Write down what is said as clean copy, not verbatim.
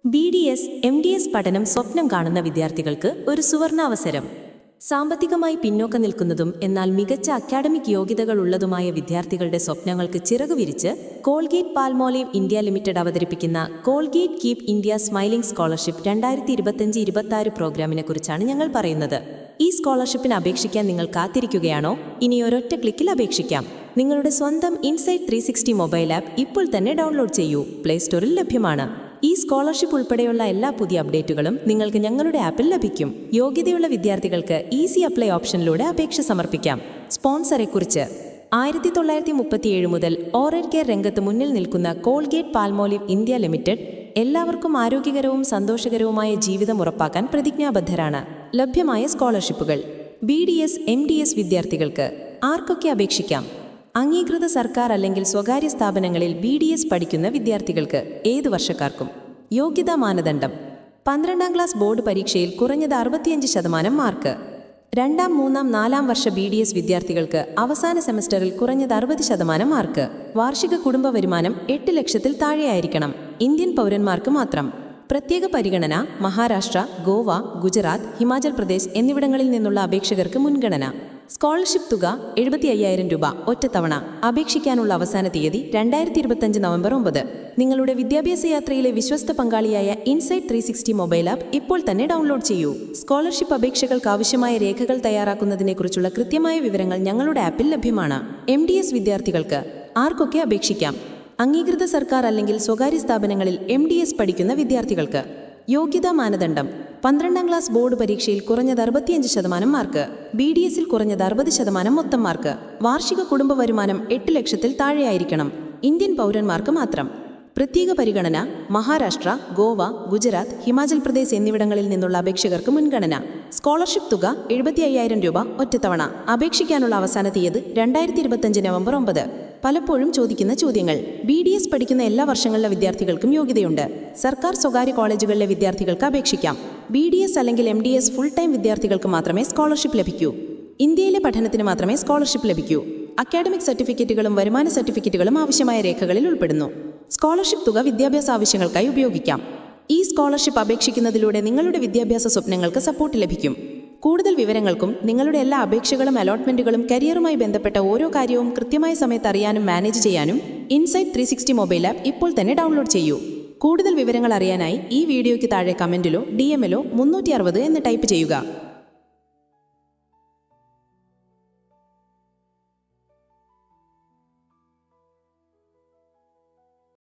BDS, MDS പഠനം സ്വപ്നം കാണുന്ന വിദ്യാർത്ഥികൾക്ക് ഒരു സുവർണാവസരം. സാമ്പത്തികമായി പിന്നോക്കം നിൽക്കുന്നതും എന്നാൽ മികച്ച അക്കാഡമിക് യോഗ്യതകളുള്ളതുമായ വിദ്യാർത്ഥികളുടെ സ്വപ്നങ്ങൾക്ക് ചിറകുവിരിച്ച് കോൾഗേറ്റ് പാൽമോളീവ് ഇന്ത്യ ലിമിറ്റഡ് അവതരിപ്പിക്കുന്ന Colgate keep India smiling scholarship 2025-26 പ്രോഗ്രാമിനെ കുറിച്ചാണ് ഞങ്ങൾ പറയുന്നത്. ഈ സ്കോളർഷിപ്പിന് അപേക്ഷിക്കാൻ നിങ്ങൾ കാത്തിരിക്കുകയാണോ? ഇനി ഒരൊറ്റ ക്ലിക്കിൽ അപേക്ഷിക്കാം. നിങ്ങളുടെ സ്വന്തം ഇൻസൈറ്റ് 360 മൊബൈൽ ആപ്പ് ഇപ്പോൾ തന്നെ ഡൗൺലോഡ് ചെയ്യൂ. പ്ലേ സ്റ്റോറിൽ ലഭ്യമാണ്. ഈ സ്കോളർഷിപ്പ് ഉൾപ്പെടെയുള്ള എല്ലാ പുതിയ അപ്ഡേറ്റുകളും നിങ്ങൾക്ക് ഞങ്ങളുടെ ആപ്പിൽ ലഭിക്കും. യോഗ്യതയുള്ള വിദ്യാർത്ഥികൾക്ക് ഈസി അപ്ലൈ ഓപ്ഷനിലൂടെ അപേക്ഷ സമർപ്പിക്കാം. സ്പോൺസറെക്കുറിച്ച് 1937 മുതൽ ഓറൽ കെയർ രംഗത്ത് മുന്നിൽ നിൽക്കുന്ന കോൾഗേറ്റ് പാൽമോളീവ് ഇന്ത്യ ലിമിറ്റഡ് എല്ലാവർക്കും ആരോഗ്യകരവും സന്തോഷകരവുമായ ജീവിതം ഉറപ്പാക്കാൻ പ്രതിജ്ഞാബദ്ധരാണ്. ലഭ്യമായ സ്കോളർഷിപ്പുകൾ: BDS, MDS വിദ്യാർത്ഥികൾക്ക് ആർക്കൊക്കെ അപേക്ഷിക്കാം? അംഗീകൃത സർക്കാർ അല്ലെങ്കിൽ സ്വകാര്യ സ്ഥാപനങ്ങളിൽ BDS പഠിക്കുന്ന വിദ്യാർത്ഥികൾക്ക് ഏതു വർഷക്കാർക്കും. യോഗ്യതാ മാനദണ്ഡം: 12ാം ക്ലാസ് ബോർഡ് പരീക്ഷയിൽ കുറഞ്ഞത് 65% മാർക്ക്. 2ാം, 3ാം, 4ാം വർഷ BDS വിദ്യാർത്ഥികൾക്ക് അവസാന സെമസ്റ്ററിൽ കുറഞ്ഞത് 60% മാർക്ക്. വാർഷിക കുടുംബ വരുമാനം 8 ലക്ഷത്തിൽ താഴെയായിരിക്കണം. ഇന്ത്യൻ പൗരന്മാർക്ക് മാത്രം. പ്രത്യേക പരിഗണന: മഹാരാഷ്ട്ര, ഗോവ, ഗുജറാത്ത്, ഹിമാചൽ പ്രദേശ് എന്നിവിടങ്ങളിൽ നിന്നുള്ള അപേക്ഷകർക്ക് മുൻഗണന. സ്കോളർഷിപ്പ് തുക 75,000 രൂപ ഒറ്റത്തവണ. അപേക്ഷിക്കാനുള്ള അവസാന തീയതി 2025 നവംബർ 9. നിങ്ങളുടെ വിദ്യാഭ്യാസ യാത്രയിലെ വിശ്വസ്ത പങ്കാളിയായ ഇൻസൈറ്റ് 360 മൊബൈൽ ആപ്പ് ഇപ്പോൾ തന്നെ ഡൗൺലോഡ് ചെയ്യൂ. സ്കോളർഷിപ്പ് അപേക്ഷകൾക്ക് ആവശ്യമായ രേഖകൾ തയ്യാറാക്കുന്നതിനെക്കുറിച്ചുള്ള കൃത്യമായ വിവരങ്ങൾ ഞങ്ങളുടെ ആപ്പിൽ ലഭ്യമാണ്. MDS വിദ്യാർത്ഥികൾക്ക് ആർക്കൊക്കെ അപേക്ഷിക്കാം? അംഗീകൃത സർക്കാർ അല്ലെങ്കിൽ സ്വകാര്യ സ്ഥാപനങ്ങളിൽ MDS പഠിക്കുന്ന വിദ്യാർത്ഥികൾക്ക്. യോഗ്യതാ മാനദണ്ഡം: 12ാം ക്ലാസ് ബോർഡ് പരീക്ഷയിൽ കുറഞ്ഞത് 65% മാർക്ക്. BDSൽ കുറഞ്ഞത് 60% മൊത്തം മാർക്ക്. വാർഷിക കുടുംബ വരുമാനം 8 ലക്ഷത്തിൽ താഴെയായിരിക്കണം. ഇന്ത്യൻ പൗരന്മാർക്ക് മാത്രം. പ്രത്യേക പരിഗണന: മഹാരാഷ്ട്ര, ഗോവ, ഗുജറാത്ത്, ഹിമാചൽ പ്രദേശ് എന്നിവിടങ്ങളിൽ നിന്നുള്ള അപേക്ഷകർക്ക് മുൻഗണന. സ്കോളർഷിപ്പ് തുക 75,000 രൂപ ഒറ്റത്തവണ. അപേക്ഷിക്കാനുള്ള അവസാന തീയതി 2025 നവംബർ 9. പലപ്പോഴും ചോദിക്കുന്ന ചോദ്യങ്ങൾ: BDS പഠിക്കുന്ന എല്ലാ വർഷങ്ങളിലെ വിദ്യാർത്ഥികൾക്കും യോഗ്യതയുണ്ട്. സർക്കാർ സ്വകാര്യ കോളേജുകളിലെ വിദ്യാർത്ഥികൾക്ക് അപേക്ഷിക്കാം. BDS അല്ലെങ്കിൽ MDS ഫുൾ ടൈം വിദ്യാർത്ഥികൾക്ക് മാത്രമേ സ്കോളർഷിപ്പ് ലഭിക്കൂ. ഇന്ത്യയിലെ പഠനത്തിന് മാത്രമേ സ്കോളർഷിപ്പ് ലഭിക്കൂ. അക്കാഡമിക് സർട്ടിഫിക്കറ്റുകളും വരുമാന സർട്ടിഫിക്കറ്റുകളും ആവശ്യമായ രേഖകളിൽ ഉൾപ്പെടുന്നു. സ്കോളർഷിപ്പ് തുക വിദ്യാഭ്യാസ ആവശ്യങ്ങൾക്കായി ഉപയോഗിക്കാം. ഈ സ്കോളർഷിപ്പ് അപേക്ഷിക്കുന്നതിലൂടെ നിങ്ങളുടെ വിദ്യാഭ്യാസ സ്വപ്നങ്ങൾക്ക് സപ്പോർട്ട് ലഭിക്കും. കൂടുതൽ വിവരങ്ങൾക്കും നിങ്ങളുടെ എല്ലാ അപേക്ഷകളും അലോട്ട്മെന്റുകളും കരിയറുമായി ബന്ധപ്പെട്ട ഓരോ കാര്യവും കൃത്യമായ സമയത്ത് അറിയാനും മാനേജ് ചെയ്യാനും ഇൻസൈറ്റ് 360 മൊബൈൽ ആപ്പ് ഇപ്പോൾ തന്നെ ഡൗൺലോഡ് ചെയ്യൂ. കൂടുതൽ വിവരങ്ങൾ അറിയാനായി ഈ വീഡിയോയ്ക്ക് താഴെ കമന്റിലോ DMലോ 360 എന്ന് ടൈപ്പ് ചെയ്യുക.